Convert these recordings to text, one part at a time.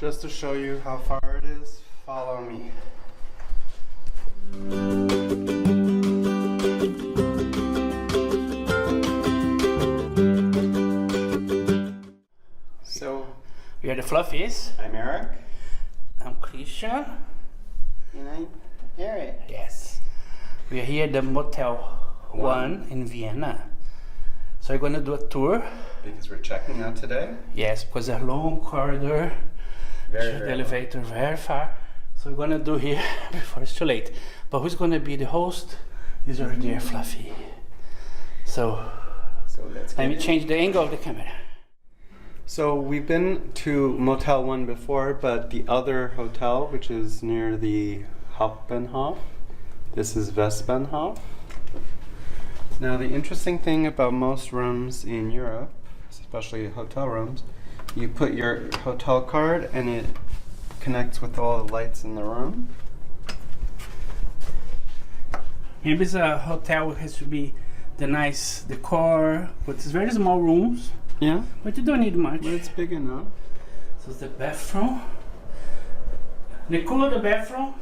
Just to show you how far it is, follow me. So, We are the Fluffies. I'm Eric. I'm Christian. And I'm Eric. Yes. We are here at the Motel One in Vienna. So we're going to do a tour. Because we're checking out today. Yes, because a long corridor. The elevator very far. So we're going to do here before it's too late. But who's going to be the host is our dear Fluffy. So let's let me change the angle of the camera. So we've been to Motel One before, but the other hotel, which is near the Hauptbahnhof, this is Westbahnhof. Now the interesting thing about most rooms in Europe, especially hotel rooms, you put your hotel card and it connects with all the lights in the room. Maybe it's a hotel, it has to be the nice decor, but it's very small rooms. Yeah, But you don't need much. but it's big enough. So it's the bathroom. The cool of the bathroom.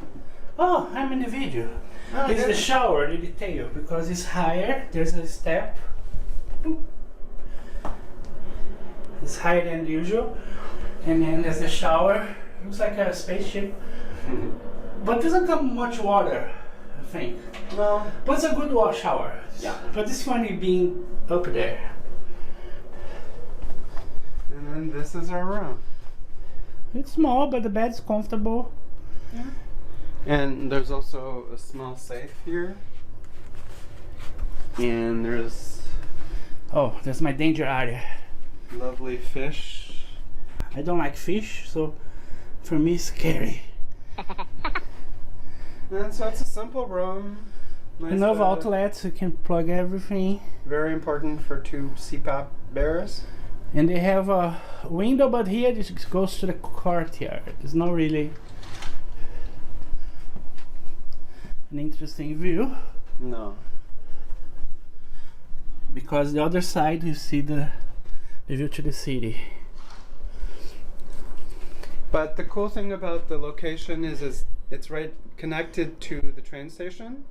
Oh, I'm in the video. It's the shower, the detail, because it's higher. There's a step. Boop. It's higher than usual. And then there's the shower. Looks like a spaceship. But doesn't come much water, I think. No. But it's a good shower. Yeah. But it's funny being up there. And then this is our room. It's small, but the bed's comfortable. Yeah. And there's also a small safe here. And there's Oh, that's my danger area. lovely fish. I don't like fish, so for me it's scary. And so it's a simple room. Nice Enough bed. outlets, you can plug everything. Very important for two CPAP bears. And they have a window, but here it goes to the courtyard. It's not really an interesting view, No. because the other side you see the view to the city. But the cool thing about the location is it's right connected to the train station.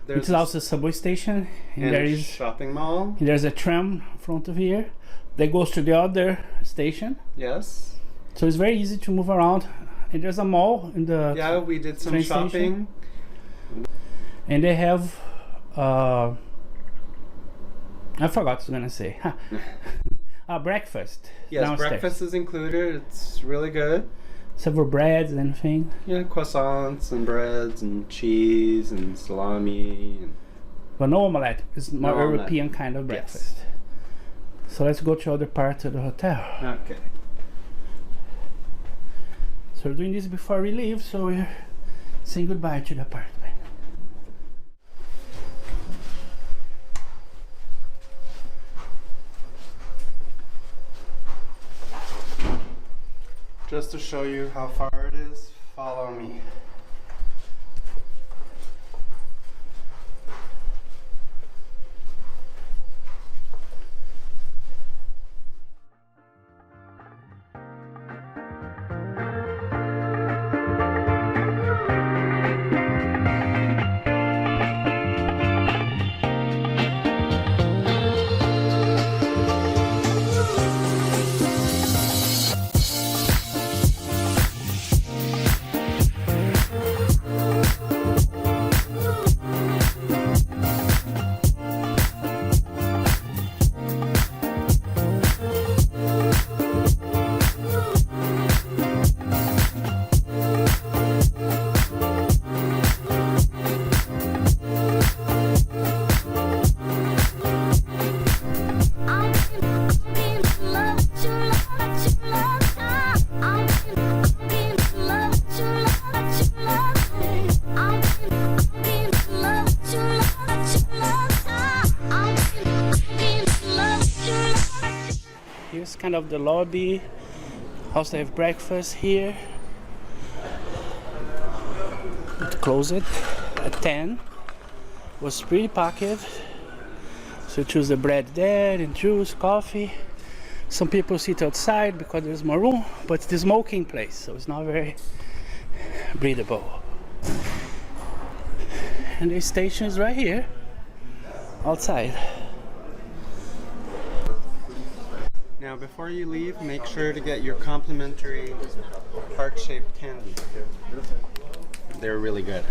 It's also a subway station, and and there a is shopping mall. there's a tram in front of here that goes to the other station. Yes. So it's very easy to move around. And there's a mall in the Yeah, we did some train shopping. station. And they have I forgot what I was gonna say. Breakfast. Yes, downstairs. breakfast is included. It's really good. Several breads and things. Yeah, croissants and breads and cheese and salami. And But no omelette. It's more No omelette. European kind of breakfast. Yes. So let's go to other parts of the hotel. Okay. So we're doing this before we leave, so we're saying goodbye to the apartment. Just to show you how far it is, follow me. Here's kind of the lobby. Also have breakfast here. It closed at 10. Was pretty packed. So choose the bread there and juice, coffee. Some people sit outside because there's more room, but it's the smoking place, so it's not very breathable. And the station is right here, outside. Now, before you leave, make sure to get your complimentary heart-shaped candy. They're really good.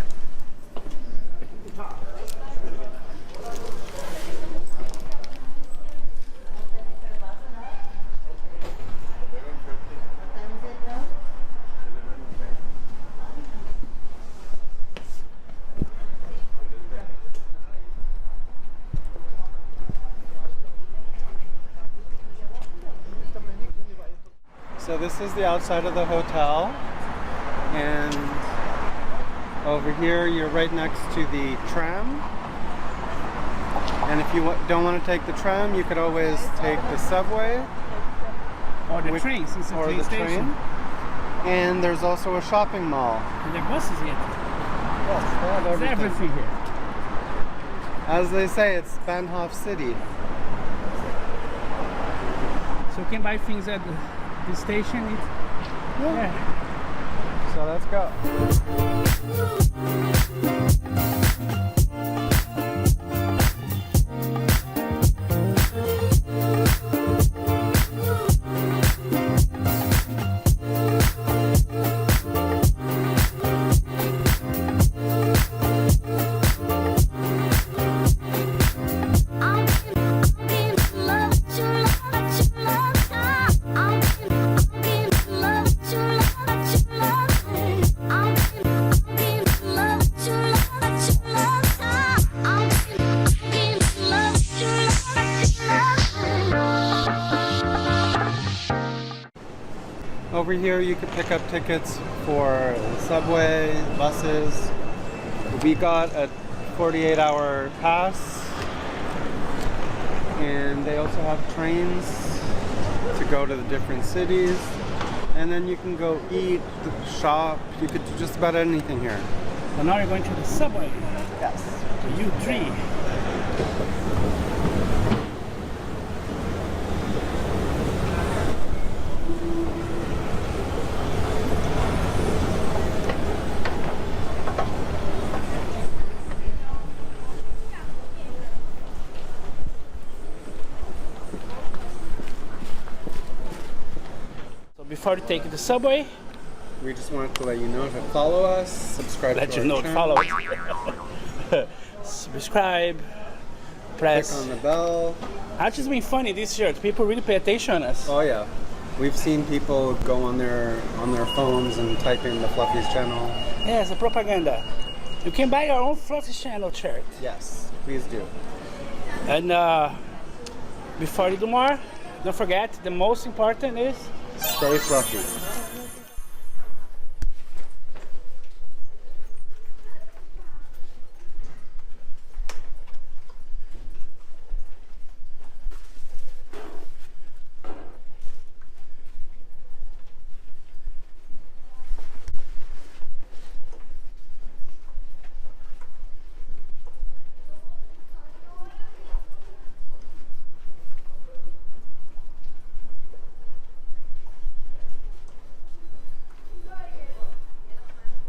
So this is the outside of the hotel, and over here you're right next to the tram. And if you don't want to take the tram, you could always take the subway Or the train, since it's a or train the station. train. And there's also a shopping mall. And there are buses here. Yes, they have There's everything here. As they say, it's Bahnhof City. So you can buy things at the station. Yeah. So let's go. Over here you could pick up tickets for subway, buses. We got a 48-hour pass, and they also have trains to go to the different cities. And then you can go eat, shop, you could do just about anything here. So now you're going to the subway. Yes. The U3. Before you take the subway, We just wanted to let you know to follow us, subscribe let to you our know to channel, follow. Subscribe, click press. on the bell. Actually, it's been funny this year. People really pay attention on us. Oh yeah, we've seen people go on their phones and type in the Fluffies channel. Yeah, it's a propaganda. You can buy your own Fluffies channel shirt. Yes, please do. And before you do more, don't forget the most important is Stay fluffy.